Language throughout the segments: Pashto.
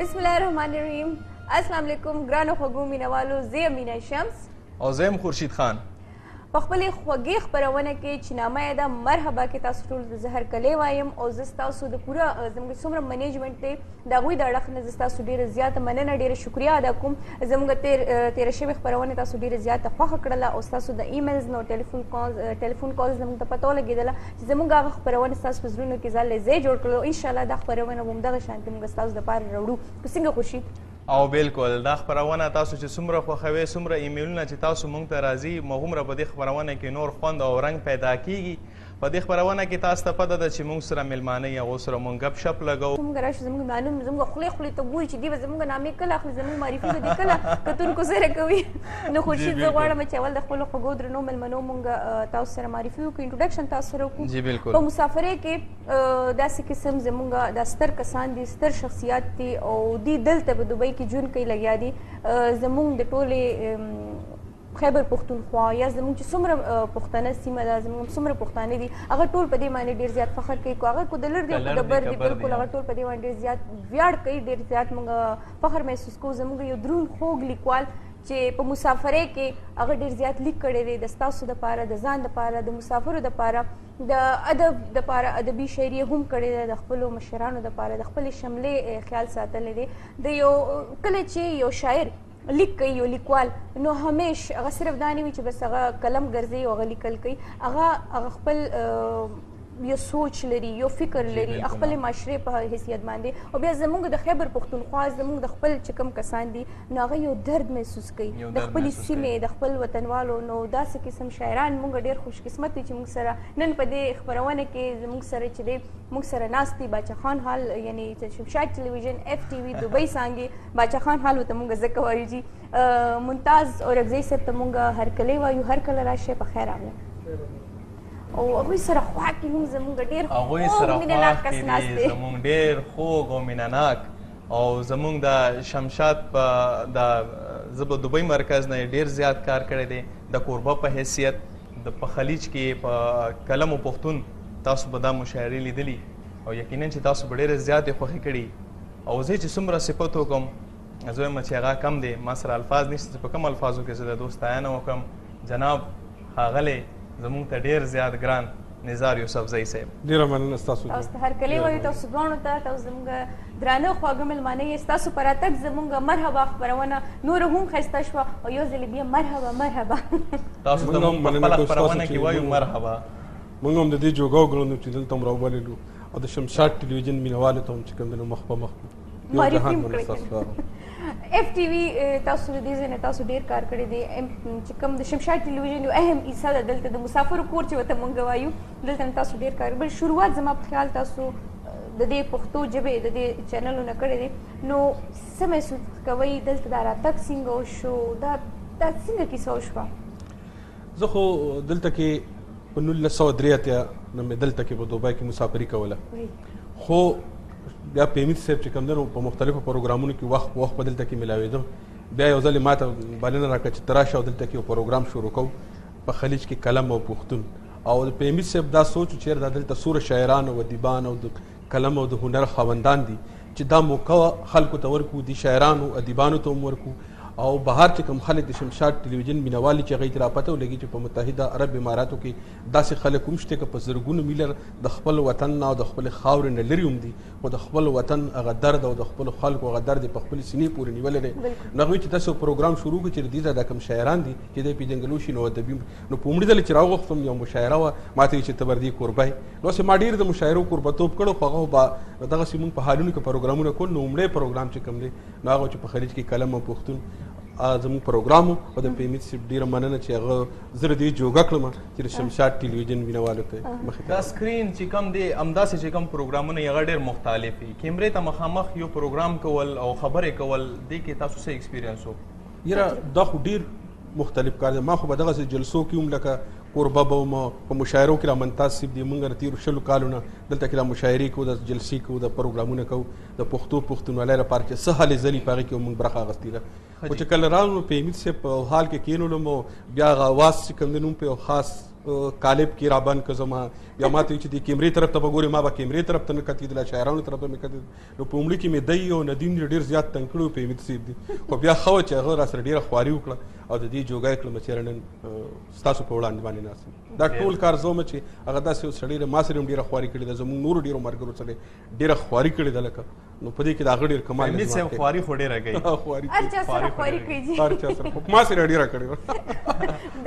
بسم الله الرحمن الرحیم. السلام علیکم ګرانو خوږو مینوالو، زه مینه شمس او زه یم خورشید خان. په خپلې خوږې خپرونه کې چې نامه یې ده مرحبا کې تاسو ټول زه هرکلی وایم او زه ستاسو د پوره زموږ څومره منیجمنټ دی د هغوی د اړخ نه زه ستاسو ډېره زیاته مننه ډېره شکریه ادا کوم. زموږ تېره شوې خپرونې تاسو ډېره زیاته خوښه کړله او ستاسو د ایمیلز نو ټلیفون کالز زموږ ته پته ولګېدله چې زموږ هغه خپرونې ستاسو په زړونو کې ځای ځای جوړ کړلو. انشاءالله دا خپرونه به همدغه شانتې موږ ستاسو دپاره راوړو. که څنګه خورشید؟ او بالکل دا خپرونه تاسو چې څومره خوښوئ، څومره ایمیلونه چې تاسو موږ ته راځي، هومره په دې خپرونه کې نور خوند او رنګ پیدا کیږي. په دې خپرونه کې تاسو ته پته ده چې موږ سره میلمانه یې هغو سره موږ ګپ شپ لګوو. موږ راشو زموږ معلوم زموږ خولې ته ګوري چې دوی به زموږ نامې کله اخلي، زموږ معرفي به دې کله کتونکو سره کوي. نو خورشید زه غواړم چې اول د خپلو خوږو درنو میلمنو موږ تاسو سره معرفي وکړو، انټروډکشن تاسو سره وکړو. جی بالکل. په مسافرۍ کې داسې قسم زموږ دا ستر کسان دي، ستر شخصیات دي او دوی دلته په دوبۍ کې ژوند کوي لګیا دي. زموږ د ټولې خیبر پښتونخوا یا زموږ چې څومره پښتانه سیمه ده، زموږ څومره پښتانه دي، هغه ټول په دې باندې ډېر زیات فخر کوي. کو هغه کو د لر دي کو د بر دي، بالکل هغه ټول په دې باندې ډېر زیات ویاړ کوي، ډېر زیات موږ فخر محسوس کوو. زموږ یو دروند خوږ لیکوال چې په مسافرۍ کې هغه ډېر زیات لیک کړی دی د ستاسو دپاره، د ځان دپاره، د مسافرو دپاره، د ادب دپاره ادبي شاعري هم کړې ده، د خپلو مشرانو دپاره د خپلې شملې خیال ساتلی دی. د یو کله چې یو شاعر لیک کوي، یو لیکوال، نو همیش هغه صرف دا نه وي چې بس هغه قلم ګرځوي او هغه لیکل کوي، هغه خپل یو سوچ لري، یو فکر لري، خپل معاشرې په حیثیت باندې. او بیا زموږ د خیبر پښتونخوا زموږ د خپل چې کوم کسان دي نو هغه یو درد محسوس کوي د خپلې سیمې، د خپل وطنوالو. نو داسې قسم شاعران موږ ډېر خوش قسمت دي چې موږ سره نن په دې خپرونه کې زموږ سره چې دی موږ سره ناست دي. باچا خان حال یعنی شمشاد ټلویزیون FTV دوبۍ څانګې باچا خان حال ورته موږ ځکه وایو جي. ممتاز اورکزی صاحب ته موږ هرکلی وایو، هر کله راشئ په خیر راغله. او هغوی سره خوا کې هم زموږ ډېر خوږ مینهناک کس ناست دی، زموږ ډېر خوږ او مینهناک. او زموږ د شمشاد په زه به دوبۍ مرکز نه ډېر زیات کار کړی دی د کوربه په حیثیت. په خلیج کې په کلم و پښتون تاسو به دا مشاعرې لیدلي او یقینا چې تاسو به ډېرې زیاتې خوښې کړي. او زه چې څومره صفت وکړم زه وایم چې هغه کم دی، ما سره الفاظ نشته چې په کوم الفاظو کې زه د دوست ستاینه وکړم. جناب ښاغلی زموږ ته ډېر زیات ګران نزار یوسفزۍ صاحب، ډېره مننه ستاسو. تاسو ته هرکلی وایو تاسو دواړو ته. تاسو زموږ درانه خواږه مېلمانه یې. ستاسو په راتګ زموږ مرحبا خپرونه نوره هم ښایسته شوه او یو ځلې بیا مرحبا مرحبا. تاسو ته موږ په خپله خپرونه کې وایو مرحبا. موږ هم د دې جوګه وګڼو چې دلته هم راوبللو او د شمشاد ټلویزیون مینوالو ته هم چې کوم دی نو مخ په مخ معرفي هم کړی. FTV تاسو د دې ځای نه تاسو ډېر کار کړی دی. چې کوم د شمشاد ټلویزیون یو اهم حصه ده دلته د مسافرو کور چې ورته موږ وایو، دلته نه تاسو ډېر کار. بل شروعات زما په خیال تاسو د دې پښتو ژبې د دې چینلونه کړی دی، نو څه محسوس کوئ دلته دا راتګ څنګه وشو، دا څنګه کیسه وشوه؟ زه خو دلته کې په 1983 نه مې دلته کې په دوبۍ کې مسافري کوله، خو بیا پیمید صاحب چې کوم دی نو په مختلفو پروګرامونو کې وخت په وخت په دلته کې میلاوېدم. بیا یو ځل یې ما ته بلنه راکړه چې ته راشه او دلته کې یو پروګرام شروع کوو په خلیج کې کلم او پښتون. او د پیمید صاحب دا سوچ و چې دا دلته څومره شاعران او ادیبان او د کلم او د هنر خاوندان دي چې دا موقع خلکو ته ورکو، دي شاعرانو ادیبانو ته هم ورکو. او بهر چې کوم خلک د شمشاد ټلویزیون مینوالي چې هغوی ته راپته ولګي چې په متحده عرب اماراتو کې داسې خلک هم شته که په زرګونو میله د خپل وطن نه او د خپلې خاورې نه لرې هم دي، خو د خپل وطن هغه درد او د خپلو خلکو هغه درد یې په خپلې سینې پورې نیولی دی. نو هغوی چې داسې پروګرام شروع کړي چې د دې ځای دا کوم شاعران دي چې دی پېژندګلو شي نو ادبي. نو په لومړي ځل چې راوغوښتم یو مشاعره وه، ما ته چې ته به دې کوربه یې. نو ما ډېر د مشاعرو کوربتوب کړو، خو هغه به دغسې مونږ په حالونو کې پروګرامونه کول. نو لومړی پروګرام چې کوم دی نو هغه چې په خلیج کې کلم او پښتون زموږ پروګرام و. او د پیمید صاحب ډېره مننه چې هغه زه د دې جوګه کړم چې د شمشاد ټلویزیون مینوالو ته مخې دا سکرین چې کوم دی همداسې چې کوم پروګرامونه هغه ډېر مختلف وي. کیمرې ته مخامخ یو پروګرام کول او خبرې کول دې کې تاسو څه ایکسپیرینس و؟ یاره دا خو ډېر مختلف کار دی. ما خو په دغسې جلسو کې هم لکه کوربه به وم، په مشاعرو کې را ممتاز صاحب دی، موږ د تېرو 20 کالو نه دلته کې را مشاعرې کوو، د جلسې کوو، د پروګرامونه کوو د پښتو پښتونولۍ لپاره چې څه هلې ځلې په هغې کې موږ برخه اخیستې ده. خو چې کله راغلم نو په امید صاحب په حال کې کېنولم او بیا هغه اواز چې کوم دی نوم په یو خاص کالب کې رابند که زما بیا ما ته چې د کیمرې طرف ته به ګورې ما به کیمرې طرف ته نه کتېدله شاعرانو طرف ته مې کتل نو په لومړي کې مې دی او ندیم ډېر زیات تنګ کړی و په امید صاحب دي خو بیا ښه وه چې هغه را سره ډېره خواري وکړه او د دې جوګه یې کړم چې یاره نن ستاسو په وړاندې باندې ناست یم دا ټول کار زه وم چې هغه داسې یو سړی ما سره هم ډېره خواري کړې ده زموږ نورو ډېرو ملګرو سره ډېره خواري کړې ده لکه نو په دې کې د هغه ډېر کمال امید صاحب خواري خو ډېره کوي خواري هر چا سره خواري کوي جی هر چا سره ما سره ډېره کړې وه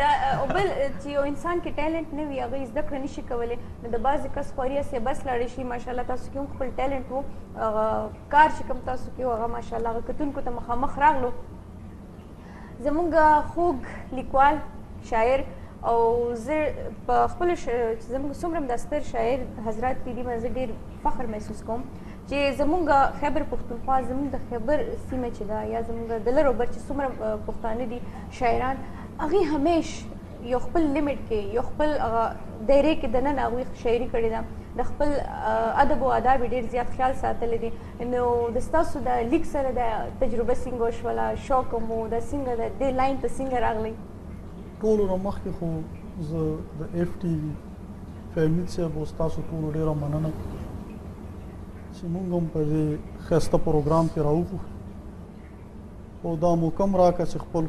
دا او بل چې یو انسان کې ټیلنټ نه وي هغه زده کړه نشي کولی نو د بعضې کس خواري هسې بس لاړې شي ماشاءالله تاسو کې هم خپل ټیلنټ و کار چې کوم تاسو کې و هغه ماشاءالله هغه کتونکو ته مخامخ راغلو زمونږ خوږ لیکوال شاعر او زه په خپلو زمونږ څومره هم دا ستر شاعر حضرات دي دې باندې زه ډېر فخر محسوس کوم چې زمونږ خیبر پښتونخوا زمونږ د خیبر سیمه چې ده یا زمونږ د لر او بر چې څومره پښتانه دي شاعران هغوی همیش یو خپل لیمټ کې یو خپل دایرې کې دننه هغوی شاعري کړې ده د خپل ادب او آداب یې ډېر زیات خیال ساتلی دی نو د ستاسو د لیک سره د تجربه څنګه وشوله شوق مو د څنګه د دې لاین ته څنګه راغلی ټولو نه مخکې خو زه د اف ټي وي فهمید صاحب او ستاسو ټولو ډېره مننه چې موږ هم په دې ښایسته پروګرام کې راوخو او دا مو کم راکړه چې خپل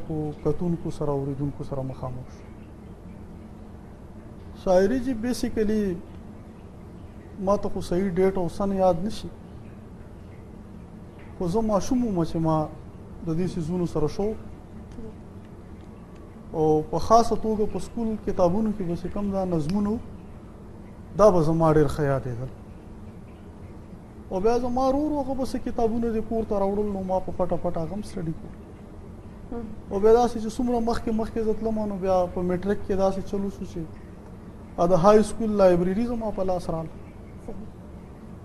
کتونکو سره اورېدونکو سره مخامخ شو شاعري چې بیسیکلی ما ته خو صحیح ډیټ او سن یاد نشي خو زه ماشوم وم چې ما د دې څیزونو سره شوق او په خاصه توګه په سکول کتابونو کې به چې کوم دا نظمونه دا به زما ډېر ښه یادېدل او بیا زما ورور هغه به څه کتابونه د کور ته راوړل نو ما په پټه پټه هغه هم سټډي کړل او بیا داسې چې څومره مخکې زه تلم نو بیا په میټرک کې داسې چلو شو چې د های سکول لایبرري زما په لاس راغله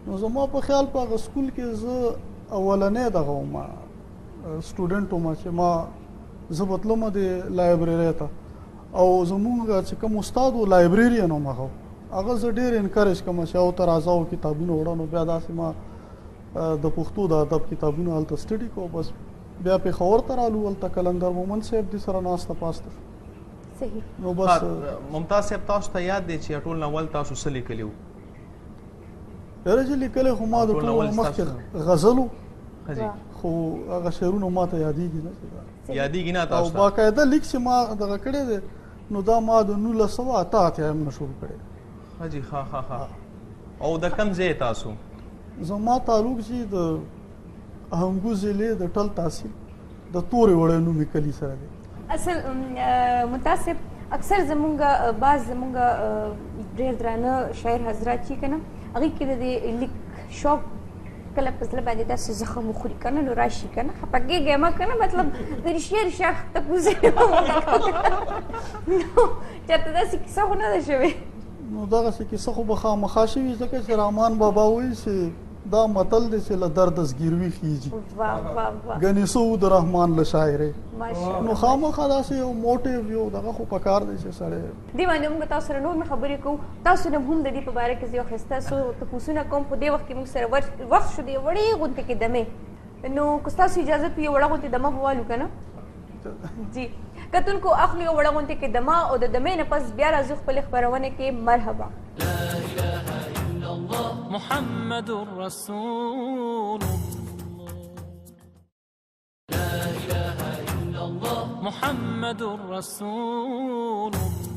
نو زما په خیال په هغه سکول کې زه اولنی دغه وم سټوډنټ وم چې ما زه به تلم د لایبررۍ ته او زمونږ چې کوم استاد و لایبرریان هم هغه زه ډېر انکریج کوم چې او ته راځه او کتابونه وړه نو بیا داسې ما د پښتو د ادب کتابونه هلته سټډي کو بس بیا پېښور ته رالو هلته قلندر مومن صاحب دې سره ناسته پاسته صحیح نو بس ممتاز صاحب تاسو ته یاد دی چې ټول ناول تاسو څه لیکلي وو یاره چې لیکلی خو ما د ټولو مخکې غزلو ښه خو هغه شعرونه ما ته یادېږي نه یادېږي نه او تاسو ته باقاعده لیک چې ما دغه کړی دی نو دا ما د 1988 نه شروع کړی ښه جي ښه او د کوم ځای تاسو زما تعلق چې د اهنګو ضلع د ټل تحصیل د تورې وړی نومې کلي سره دی اصل متاسب اکثر زمونږ بعض زمونږ ډېر درانه شاعر حضرات چې که نه هغوی کې د دې لیک شوق کله په زړه باندې داسې زخم وخوري که نه نو راشي که نه خفه کېږئ مه که نه مطلب د رښتیا تپوس نو چېرته داسې کیسه خو نه ده شوې نو دغسې کیسه خو به خامخا شوي ځکه چې رحمان بابا وایي چې دا متل دی چې له درده زګیروي خیږي ګنې څه و د رحمان له شاعرۍ نو خامخا داسې یو موټیو یو دغه خو پکار دی چې سړی دې باندې موږ تاسو سره نور خبرې کوو تاسو نه هم د دې په باره کې زه یو ښایسته څو تپوسونه کوم په دې وخت کې موږ سره وخت شو د یو وړې غونډې کې دمې نو که ستاسو اجازت وي یو وړه غونډې دمه به والو که نه جی کتونکو اخلو یو وړه غونډې کې دمه او د دمې نه پس بیا راځو خپلې خپرونې کې مرحبا محمد رسول الله لا إله إلا الله محمد رسول الله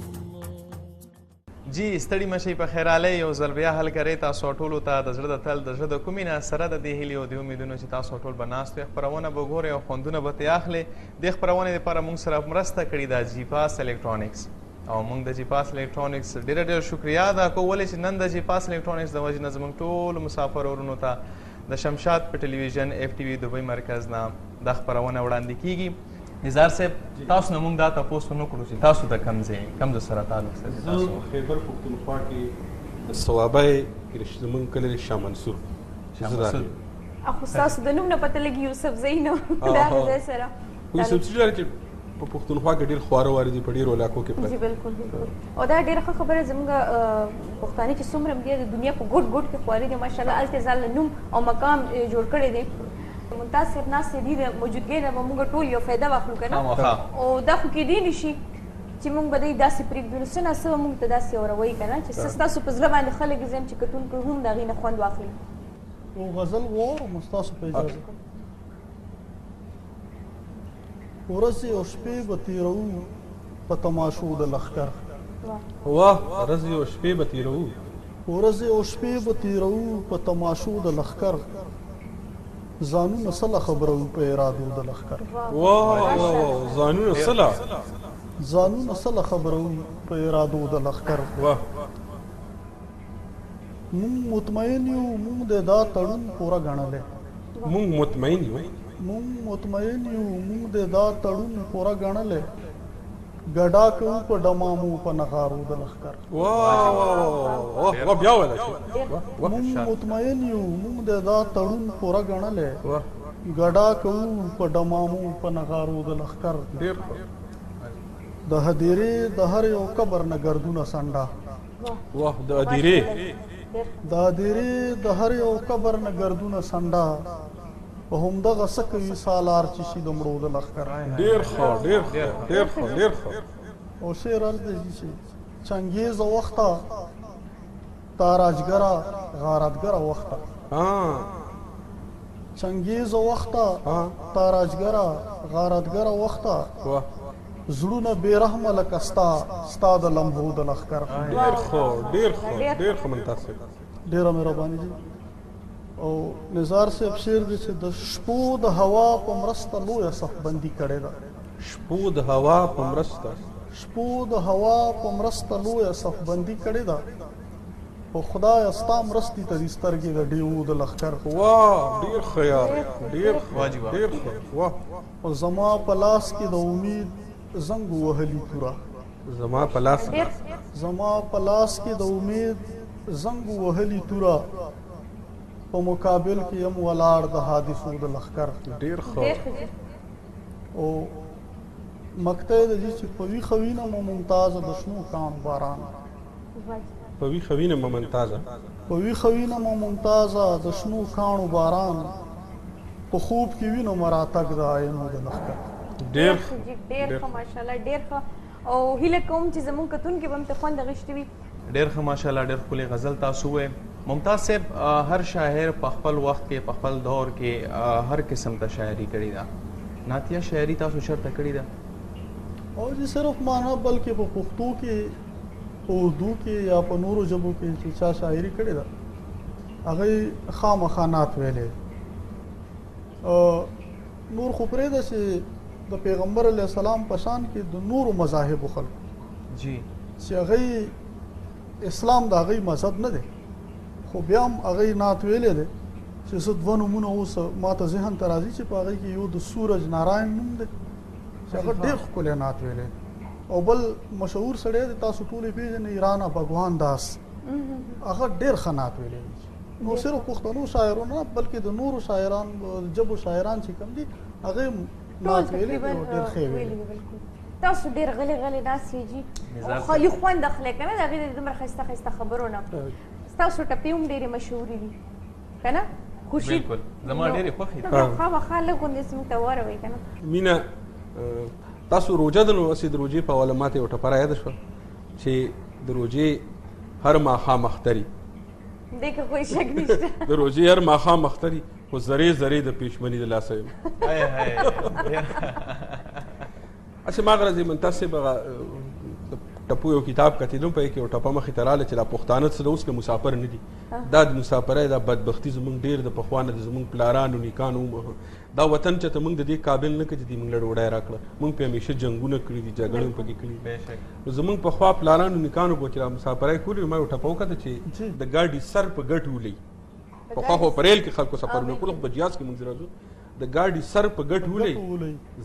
جی ستړي مشئ په خیرالۍ یو ځل بیا حل کرئ تاسو ټولو ته د زړه د تل د زړه د کومې نه سره د دې هیلې او د امیدونو چې تاسو ټول به ناست وئ خپرونه به ګورئ او خوندونه به ترې اخلئ دې خپرونې دپاره موږ سره مرسته کړې ده جیپاس الکترونکس او موږ د جیپاس الکترونکس ډېره شکریا ادا کوو ولې چې نن د جیپاس الکترونکس د وجې نه زموږ ټولو مسافر ورونو ته د شمشاد په ټلویزیون اف ټي وي دوبۍ مرکز نه دا خپرونه وړاندې کیږي نزار صاحب تاسو نه موږ دا تپوس ونه کړو چې تاسو د کوم ځای سره تعلق سره زه خیبر پښتونخوا کې د صوابۍ زموږ کلی شاه منصور خو ستاسو د نوم نه پته لګي یوسف زی نه د هغه ځای سره یوسف زی لري چې په پښتونخوا کې ډېر خواره واري دي په ډېرو علاقو کې جی بالکل او دا ډېره ښه خبره زموږ پښتانه چې څومره هم دي د دنیا په ګوټ ګوټ کې خواري دي ماشاءالله هلته ځان له نوم او مقام جوړ کړی دی ممتاز صاحب ناستې دي د موجودګۍ نه به موږ ټول یو فایده واخلو که نه خامخا. او دا خو کیدی نه شي چې موږ به دی داسې پرېږدو نو څه ناڅه به موږ ته داسې اوروئ که نه چې څه ستاسو په زړه باندې خلک زم چې کتونکو هم د هغې نه خوند واخلي یو غزل واورم ستاسو په اجازه ورځې او شپې به تېروو په تماشو د لښکر واه ورځې او شپې به تېروو ورځې او شپې به تېروو په تماشو د لښکر ځانونه سله خبرو په ارادو د لښکر واه ځانونه سله ځانونه سله خبرو په ارادو د لښکر واه مونږ مطمئن یو مونږ د دا تړون پوره ګڼلی مونږ مطمئن یو مونږ مطمئن یو مونږ د دا تړون پوره ګڼلی ګډا کوو په ډمامو په نغارو د لښکر واه واه بیا ویلی شو مونږ مطمئن یو مونږ د دا تړون پوره ګڼلی واه ګډا کوو په ډمامو په نغارو د لښکر ډېر د هدیرې د هر یو قبر نه ګردونه سنډا واه د ادیرې د هدیرې د هر یو قبر نه ګردونه سنډا په همدغه څه کوي سالار چې شي د مړو د لښکر ډېر ښه ډېر ښه ډېر ښه ډېر ښه او شعر عرض دی چې چنګیزه وخته تاراجګره غارتګره وخته چنګیزه وخته تاراجګره غارتګره وخته واه زړونه بېرحمه لکه ستا د لمبو د لښکر ډېر ښه ډېر ښه ډېر ښه منتصب ډېره مهرباني دي او نزار صاحب شعر دی چې د شپو د هوا په مرسته لویه صفبندي کړې ده شپو د هوا په مرسته شپو د هوا په مرسته لویه صفبندي کړې ده او خدایه ستا مرستې ته دي سترګې د ډیوو د لښکر واه ډېر ښه یار ډېر واجب ډېر ښه واه او زما په لاس کې د امید زنګ وهلي توره زما په لاس زما په لاس کې د امید زنګ وهلي توره په مقابل کې یم ولاړ د حادثو د لښکر ډېر ښه او مقطع د دې چې په ویښه وینه مو ممتازه د شنو کاڼو باران په ویښه وینه مو ممتازه په ویښه وینه مو ممتازه د شنو کاڼو باران په خوب کې وینم راتګ د آینو د لښکر ډېر ښه ماشاءالله ډېر ښه او هیله کوم چې زموږ کتونکي به هم ته خوند اخیستی وي ډېر ښه ماشاءالله ډېر ښکلې غزل تاسو وویل ممتاز صاحب هر شاعر په خپل وخت کې په خپل دور کې هر قسم ته شاعري کړې ده نعتیه شاعري تاسو چېرته کړې ده او چې صرف معنا بلکې په پښتو کې په اردو کې یا په نورو ژبو کې چې چا شاعري کړې ده هغه خامخا نعت ویلې نور خو پرېږده چې د پیغمبر علیه السلام په شان کې د نورو مذاهبو خلکو جی چې هغه اسلام د هغه مذهب نه دی خو بیا هم هغه نعت ویلی دی چې زه دوه نومونه اوس ما ته ذهن ته راځي چې په هغې کې یو د سورج ناراین نوم دی چې هغه ډېر ښکلی نعت ویلی او بل مشهور سړی دی تاسو ټول یې پېژنئ رانا بګوان داس هغه ډېر ښه نعت ویلی دی نو صرف پښتنو شاعرو نه بلکې د نورو شاعران جبو شاعران چې کوم دي هغه نعت ویلی دی او ډېر ښه ویلی تاسو ډېر غلي غلي ناست یې جي خالي خوند اخلئ که نه د هغې د دومره ښایسته ښایسته خبرو نه ستاسو ټپې هم ډېرې مشهورې دي که نه خوشي بالکل زما ډېرې خوښې دي خامخا لږ غوندې زموږ ته واروئ که نه مینه تاسو روژه د نو هسې د روژې په حواله ماته یو ټپه رایاده شوه چې د روژې هر ماښام اختري دې کې خو شک نشته د روژې هر ماښام اختري خو زرې زرې د پېشمني د لاسه یم اچھا ما غرض منتصب ټپو یو کتاب کتلم په کې یو ټپه مخې ته راغله چې دا پښتانه څه د اوس که مسافر نه دي دا د مسافرۍ دا بدبختي زموږ ډېر د پخوا نه د زموږ پلارانو نیکانو دا وطن چې ته موږ د دې قابل نه کړي چې دوی موږ له ډوډۍ راکړه موږ پې همیشه جنګونه کړي دي جګړې هم پکې کړي نو زموږ پخوا پلارانو نیکانو به چې را مسافرۍ کولې ما یو ټپه وکته چې د ګاډي سر په ګټ ولئ پخوا خو په ریل کې خلکو سفرونه کول خو په جهاز کې موږ راځو د ګاډي سر په ګټ ولئ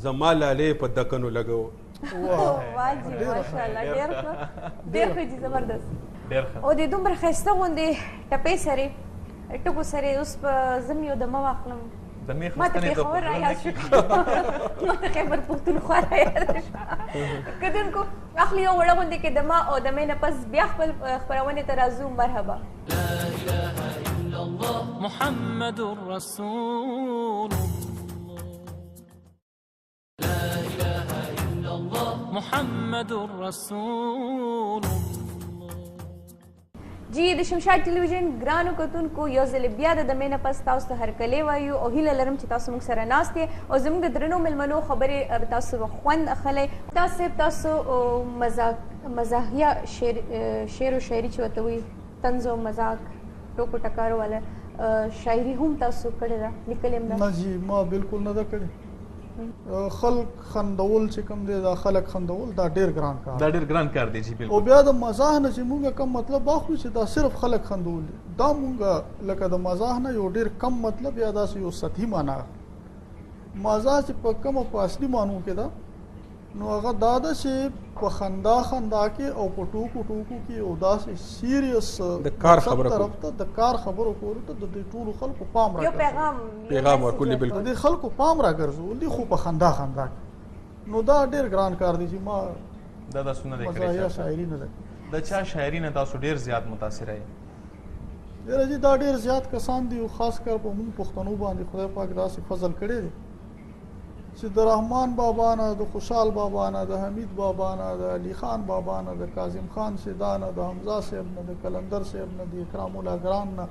زما لالې په دکنو لګو واجب ماشاءالله ډېر ښه ډېر ښه دي زبردست او د دومره ښایسته غوندې ټپې سرې ټکو سرې اوس به زه م یو دمه واخلم ما ته پېښور رایاد شو ما ته خیبر پښتونخوا رایاد شو کتونکو اخلي یو وړه غوندې کې دمه او دمې نه پس بیا خپل خپرونې ته راځو مرحبا لا اله الا الله الله محمد رسول الله لا إله إلا الله محمد رسول الله. جی د شمشاد ټلویزیون ګرانو کتونکو یو ځل بیا د دمې نه پس تاسو ته هرکلی وایو او هیله لرم چې تاسو موږ سره ناست یې او زموږ د درنو مېلمنو خبرې به تاسو به خوند اخلی. تاسو مزاحیه شعر و شاعري چې ورته وایي طنز او مذاق ټوکو ټکارو والا شاعري هم تاسو کړې ده لیکلې هم ده؟ نه جی ما بالکل نه ده کړې. خلق خندول چې کوم دی دا خلق خندول دا ډېر ګران کار دا ډېر ګران کار دی. جی بالکل. او بیا د مزاح نه چې مونږ کم مطلب واخلو چې دا صرف خلق خندول دي دا مونږ لکه د مزاح نه یو ډېر کم مطلب یا داسې یو سطحي معنا مزاح چې په کومه په اصلي معنو کې ده نو هغه دا ده چې په خندا کې او په ټوکو کې او داسې سیریس د کار خبرو طرف ته د کار خبرو کولو ته د ټولو خلکو پام یو پیغام ورکول بالکل د خلکو پام راګرځول دي خو په خندا کې نو دا ډېر ګران کار دی چې ما دا سونه د مزاحیه شاعري نه ده. د چا شاعري نه تاسو ډېر زیات متاثره یې؟ ډېر جی دا ډېر زیات کسان دي او خاص کر په موږ پښتنو باندې خدای پاک داسې فضل کړی دی چې د رحمان بابا نه د خوشحال بابا نه د حمید بابا نه د علي خان بابا نه د کاظم خان سیدا نه د حمزه صاحب نه د کلندر صاحب نه د اکرام الله ګران نه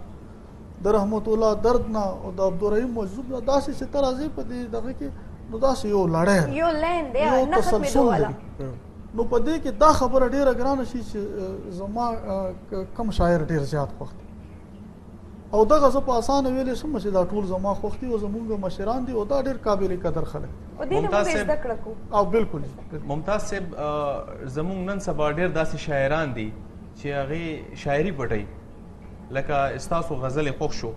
د رحمت الله درد نه او د عبدالرحیم مجذوب نه داسې چې ته راځې په دې دغه کې نو داسې یو لړۍ یو لین دی نه ختمېدو والا نو په دې کې دا خبره ډېره ګرانه شي چې زما کم شاعر ډېر زیات خوښ دی او دغه زه په اسانه ویلی شم چې دا ټول زما خوښ دي او زموږ مشران دي او دا ډېر قابل قدر خلک او بالکل. ممتاز صاحب زموږ نن سبا ډېر داسې شاعران دي چې هغې شاعري پټوي لکه ستاسو غزل خوښ شو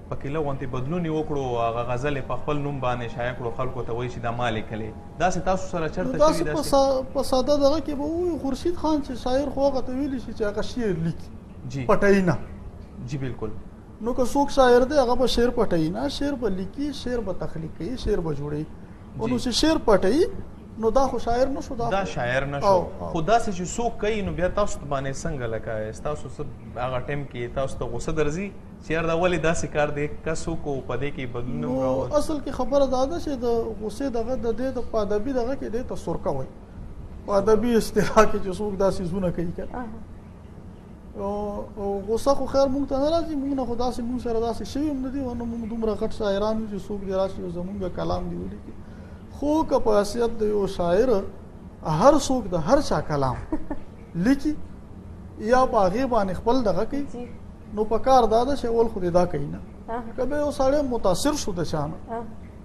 پکې لږ غوندې بدلون یې وکړو هغه غزل یې په خپل نوم باندې شایع کړو خلکو ته وایي چې دا ما لیکلې داسې تاسو سره چېرته شوي په ساده دغه کې به ووایو خورشید خان چې شاعر خو هغه ته ویلی شي چې هغه شعر لیکي جی پټوي نه. جی بالکل. نو که څوک شاعر دی هغه به شعر پټوي نه شعر به لیکي شعر به تخلیق کوي شعر به جوړوي او نو چې شعر پټوي نو دا خو شاعر نه شو دا شاعر نه شو خو داسې چې څوک کوي نو بیا تاسو باندې څنګه لکه ستاسو هغه ټایم کې تاسو ته غوسه درځي چې یار دا ولې داسې کار دی که څوک په دې کې بدلون راوړي؟ اصل کې خبره دا ده چې د غوسې دغه د دې د په ادبي دغه کې دی ته سرکه وایي په ادبي اصطلاح کې چې څوک داسې زونه کوي که او غوسه خو خیر مونږ ته نه راځي مونږ نه خو داسې مونږ سره داسې شوي هم نه دي ونه مونږ دومره غټ شاعران یو چې څوک دې راشي او زمونږ کلام دې ولیکي خو که په حیثیت د یو شاعر هر څوک د هر چا کلام لیکي یا په هغې باندې خپل دغه کوي نو په کار دا ده چې اول خو دې دا کوي نه که به یو سړی متاثر شو د چا نه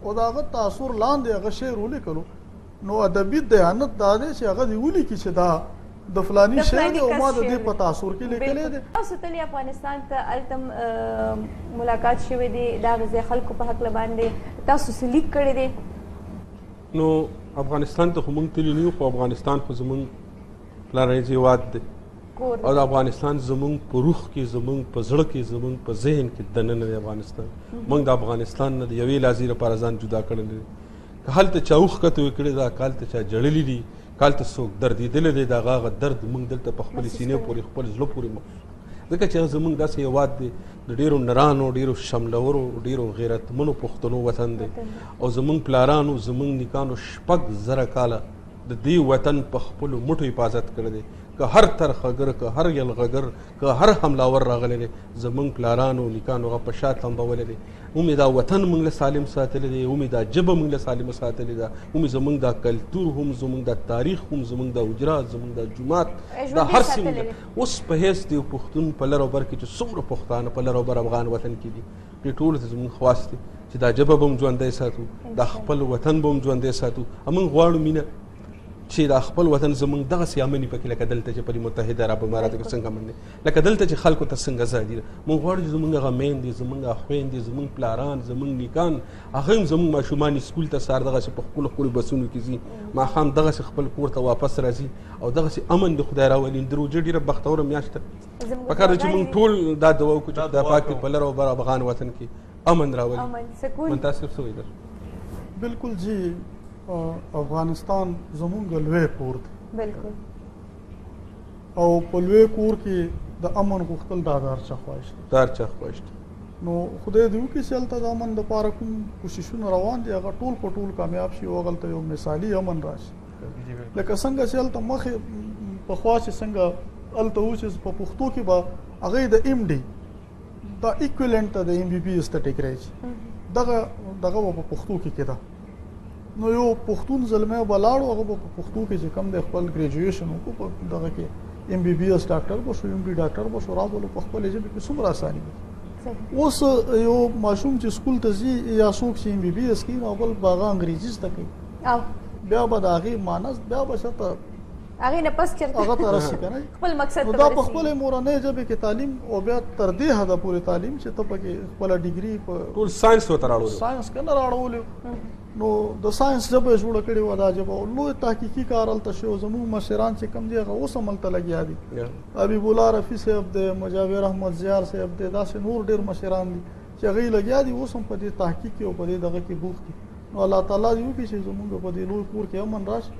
او د هغه تاثر لاندې هغه شعر ولیکلو نو ادبي دیانت دا دی چې هغه دې ولیکي چې دا د فلانی شعر دی او ما د دې په تاثر کې لیکلی دی. تاسو تللی افغانستان ته هلته ملاقات شوی دی د هغې ځای خلکو په هکله باندې تاسو څه لیک کړی دی؟ نو افغانستان ته خو موږ تللي نه یو خو افغانستان خو زموږ پلرنی هېواد دی او د افغانستان زموږ په روح کې زموږ په زړه کې زموږ په ذهن کې دننه دی افغانستان. موږ د افغانستان نه د یوې لحظې لپاره ځان جدا کړی دی که هلته چا اوښکته ویې کړې ده که هلته چا جړلي دي که هلته څوک دردېدلی دی د هغه درد موږ دلته په خپلې سینې پورې خپل زړه پورې ځکه چې زموږ داسې هېواد دی د ډېرو نرانو ډېرو شملورو ډېرو غیرتمنو پښتنو وطن دی او زموږ پلارانو زموږ نیکانو 6,000 کاله د دې وطن په خپلو مټو حفاظت کړی دی که هر ترخګر که هر یلغګر که هر حملاور راغلی دی زموږ پلارانو نیکانو هغه په شا تمبولی دی اومې دا وطن موږ له سالم ساتلی دی اومې دا ژبه موږ له سالمه ساتلې ده اومې زموږ دا کلتور هم زموږ دا تاریخ هم زموږ دا حجرات زموږ دا جومات دا هر څه اوس په حیث د یو پښتون په لر او بر کې چې څومره پښتانه په لر او بر افغان وطن کې دي دې ټولو ته زموږ خواست دی چې دا ژبه به هم ژوندی ساتو دا خپل وطن به هم ژوندی ساتو موږ غواړو مینه چې دا خپل وطن زموږ دغسې امني پکې لکه دلته چې په متحده عرب اماراتو کې څنګه امن دی لکه دلته چې خلکو ته څنګه ازادي ده موږ غواړو چې زموږ هغه میندې زموږ خویندې زموږ پلاران زموږ نیکان هغه هم زموږ ماشومان سکول ته سهار دغسې په خپلو بسونو کې ځي ماښام دغسې خپل کور ته واپس راځي او دغسې امن د خدای راولي د روژه ډېره بختوره میاشت ده پکار ده چې موږ ټول دا دعا وکړو چې خدای پاک په لر او بر افغان وطن کې امن راولي منتاسب څه وایي بالکل جی افغانستان زمونږ لوی کور دی بالکل او په لوی کور کې د امن غوښتل دا د هر چا خواهش دی نو خدای دې وکړي چې هلته د امن دپاره کوم کوششونه روان دي هغه ټول په ټول کامیاب شي او هغلته یو مثالي امن راشي لکه څنګه چې هلته مخې پخوا چې څنګه هلته و چې په پښتو کې به هغې د ایم ډي دا ایکویلنټ ته د ایم بي بي ایس ته ټیکری شي دغه به په پښتو کې کېده نو یو پښتون زلمی به لاړو هغه به په پښتو کې چې کوم دی خپل ګریجویشن وکړو په دغه کې ایم بي بي ایس ډاکټر به شو ایم ډي ډاکټر به شو راغلو په خپلې ژبې کې څومره اساني وي اوس یو ماشوم چې سکول ته ځي یا څوک چې ایم بي بي ایس کوي نو بل به هغه انګریزي زده کوي بیا به د هغې مانس بیا به شته هغې نه پس چېرته هغه ته رسي که نه خپل مقصد نو دا په خپلې مورنۍ ژبې کې تعلیم او بیا تر دې حده پورې تعلیم چې ته پکې خپله ډیګري په ټول ساینس ورته راوړو ساینس که نه راوړولې نو د ساینس ژبه یې جوړه کړې وه دا ژبه او لوی تحقیقي کار هلته شوی زموږ مشران چې کوم دي هغه اوس هم هلته لګیا دي حبیب الله رفیع صاحب دی مجاور احمد زیار صاحب دی داسې نور ډېر مشران دي چې هغوی لګیا دي اوس هم په دې تحقیق کې او په دې دغه کې بوخت دي نو الله تعالی دې وکړي چې زموږ په دې لوی کور کې امن راشي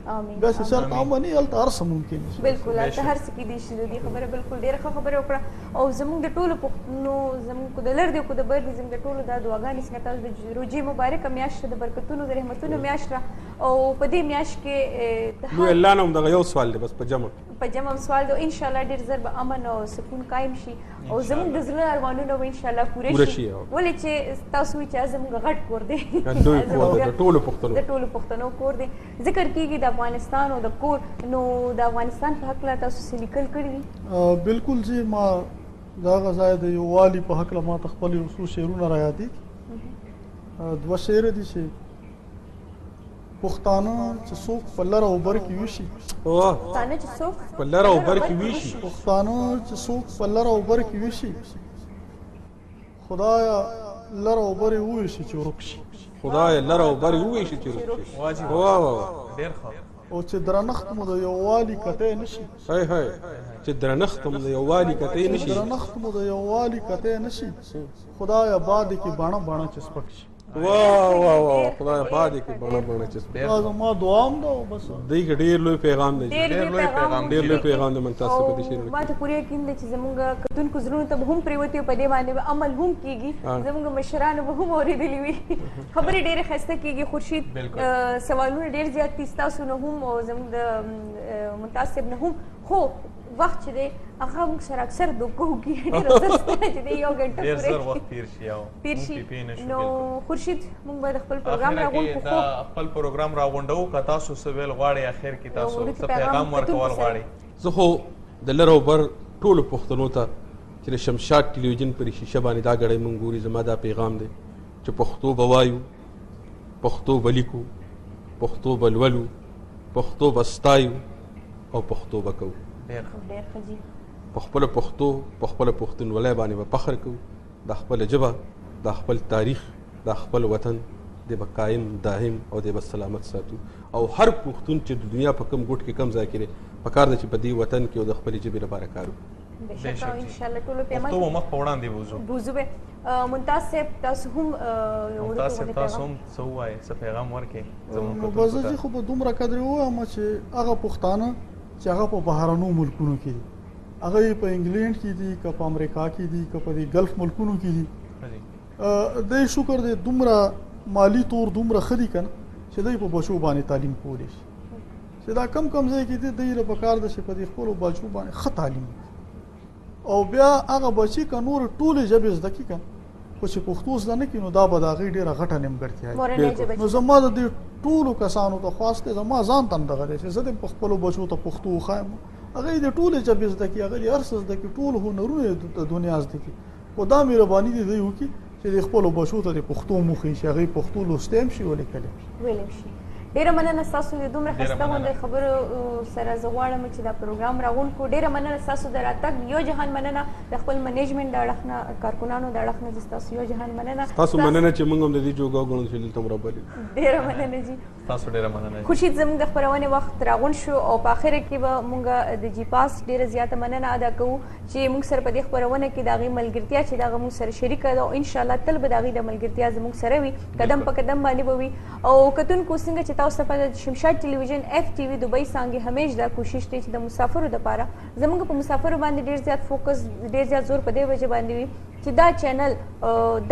بیا چې شرط امن وي هلته هر څه ممکن شي بلکل هلته هر څه کېدای شي د دې خبره بلکل ډېره ښه خبره وکړه او زموږ د ټولو پښتنو زموږ که د لر دی که د بر دی زموږ د ټولو دا دعاګانې څنګه تاسو د روژې مبارکه میاشت د برکتونو د رحمتونو میاشت او په دې میاشت کې لوی الله نه هم دغه یو سوال دی بس په جمع سوال دی انشاءالله ډېر زر به امن او سکون قایم شي او زموږ د زړه ارمانونه به انشاءالله پوره شي ولې چې تاسو وایي چې زموږ غټ کور دی د ټولو پښتنو کور دی ذکر کېږي د افغانستان او د کور نو د افغانستان په هکله تاسو څه لیکل کړي دي بلکل جی ما د هغه ځای د یووالي په هکله ما ته خپل یو څو شعرونه رایادېږي دوه شعر دي چې پښتانه چې څوک په لر او بر کې وشي پښتانه چې څوک په لر او بر کې وشي پښتانه چې څوک په لر او بر کې وشي خدایا لر او بر یې وویشي چې ورک شي خدای لر او بر وویشي چې ورک شي ډېر ښه او چې درنښت مو د یووالي کتی نشي چې درنښت مو د یووالي کتی نشي درنښت مو د یووالي کتی نشي خدایا باد کې باڼه باڼه چې سپک شي خدای باد کې باڼه چې دا زما دعا هم ده او بس دی کې ډېر لوی پیغام دی ډېر لوی پیغام دی من تاسو په دې شعر ما ته پوره یقین دی چې زموږ کتونکو زړونو ته به هم پرېوتي او په دې باندې به عمل هم کېږي زموږ مشرانو به هم اورېدلي وي خبرې ډېرې ښایسته کېږي خورشید سوالونه ډېر زیات دي ستاسو نه هم او زموږ د ممتاز صاحب نه هم خو وخت چې دی هغه موږ سره اکثر دوکه وکړي ډېره زر چې دی یو ګنټه ډېر زر وخت تېر شي نو خورشید موږ به د خپل پروګرام راغونډو دا خپل پروګرام راغونډو که تاسو څه ویل غواړئ اخر کې تاسو څه پیغام ورکول غواړئ زه خو د لر او بر ټولو پښتنو ته چې د شمشاد ټلویزیون پر شیشه باندې دا ګړی موږ ګوري زما دا پیغام دی چې پښتو به وایو پښتو به لیکو پښتو به لولو پښتو به ستایو او پښتو به کوو په خپله پښتو په خپله پښتونولۍ باندې به فخر کوو د خپله ژبه د خپل تاریخ د خپل وطن دی به قایم دایم او دی به سلامت ساتو او هر پښتون چې د دنیا په کوم ګوټ کې کم ځای کې دی په کار ده چې په دې وطن کې او د خپلې ژبې لپاره کار وکړو بشکه انشاءالله ټولو پیغام پښتو مخ په وړاندې بوزو به ممتاز صاحب تاسو هم څه ووایئ څه پیغام ورکړئ نو به زه خو به دومره قدرې ووایم چې هغه پښتانه چې هغه په بهرنو ملکونو کې دي هغه په انګلینډ کې دي که په امریکا کې دي که په دې ګلف ملکونو کې دي دی شکر دی دومره مالی طور دومره ښه دي که نه چې دی په بچو باندې تعلیم کولی شي چې دا کم ځای کې دي دی له پکار ده چې په دې خپلو بچو باندې ښه تعلیم وکړي او بیا هغه بچي که نور ټولې ژبې زده کړي که خو چې پښتو زده نه کړي نو دا به د هغې ډېره غټه نیمګړتیا نو زما د دې ټولو کسانو ته خواست دی زما ځان ته هم دغه دی چې زه دې په خپلو بچو ته پښتو وښایم هغه یې د ټولې ژبې زده کړي هغه یې هر څه زده کړي ټول هنرونه یې د دنیا زده کړي خو دا مهرباني دې دی وکړي چې د خپلو بچو ته د پښتو وښیي چې هغې پښتو لوستی هم شي ولیکلی شي ډېره مننه ستاسو د دومره ښایسته غونډې خبرو سره زه غواړم چې دا پروګرام راغونډ کړو ډېره مننه ستاسو د راتګ یو جهان مننه د خپل منیجمنټ د اړخ نه کارکونانو د اړخ نه ستاسو یو جهان مننه تاسو مننه چې موږ هم د دې جوګه وګڼو چې دلته مو رابلي ډېره مننه جی تاسو ډېره مننه خورشید زموږ د خپرونې وخت راغونډ شو او په اخره کې به موږ د جی پاس ډېره زیاته مننه ادا کوو چې موږ سره په دې خپرونه کې د هغې ملګرتیا چې د هغه موږ سره شریکه ده او انشاءالله تل به د هغې د ملګرتیا زموږ سره وي قدم په قدم باندې به وي او کتونکو څنګه چې تاسو ته شمشاد ټلویزیون اف ټي وي دوبۍ څانګې همیش دا کوشش دی چې د مسافرو دپاره زموږ په مسافرو باندې ډېر زیات فوکس ډېر زیات زور په دې وجه باندې وي چې دا چینل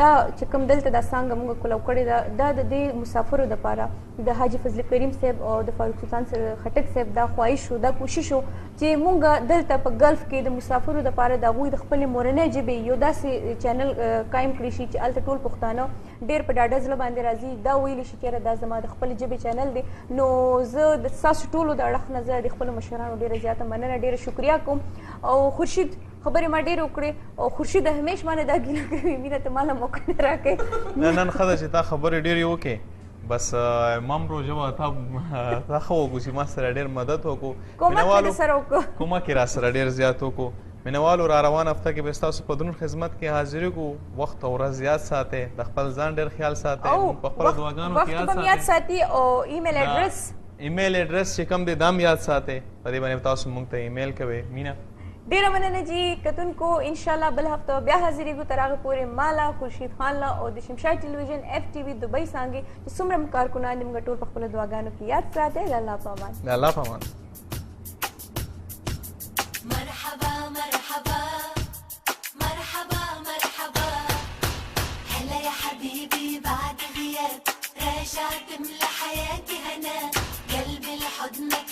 دا چې کوم دلته دا څنګه موږ کولو کړی دا د دې مسافرو دپاره د حاجي فضل کریم صاحب او د فاروق سلطان خټک صاحب دا خواهش شو دا کوشش و چې موږ دلته په ګلف کې د مسافرو دپاره د هغوی د خپلې مورنۍ ژبې یو داسې چینل قایم کړی شي چې هلته ټول پښتانه ډېر په ډاډه زړه باندې راځي دا ویلی شي چې یاره دا زما د خپلې ژبې چینل دی نو زه د ستاسو ټولو د اړخ نه زه د خپلو مشرانو ډېره زیاته مننه ډېره شکریا کوم او خورشید خبرې ما ډېرې وکړې او خورشید همیش ما نه دا ګیله کوي مینه ته ما له موقع نه راکوې نه نن ښه ده چې تا خبرې ډېرې وکړې بس ما هم روژه وه تا ښه وکړو چې ما سره ډېر مدد وکړو کومک مې درسره وکړو کومک یې را سره ډېر زیات وکړو مینوالو را روان هفته کې به ستاسو په دروند خدمت کې حاضري کوو وخت او ورځ یاد ساتئ د خپل ځان ډېر خیال ساتئ په خپلو دعاګانو کې وخت یاد ساتي او ایمیل اډرس ایمیل اډرس چې کوم دی دا هم یاد ساتئ په دې باندې تاسو موږ ته ایمیل کوئ مینا ډېره مننه جی کتونکو انشاءالله بل هفته بیا حاضرېږو تر هغه پورې مالا خورشید خان لا او د شمشاد ټلویزیون اف ټي وي دبۍ څانګې چې څومره هم کارکنان دي موږ ټول په خپلو دعاګانو کې یاد ساتئ د الله په امان د الله په امان مرحبا مرحبا مرحبا مرحبا هلا يا حبيبي بعد غياب راجع تملى حياتي هنا قلبي لحضنك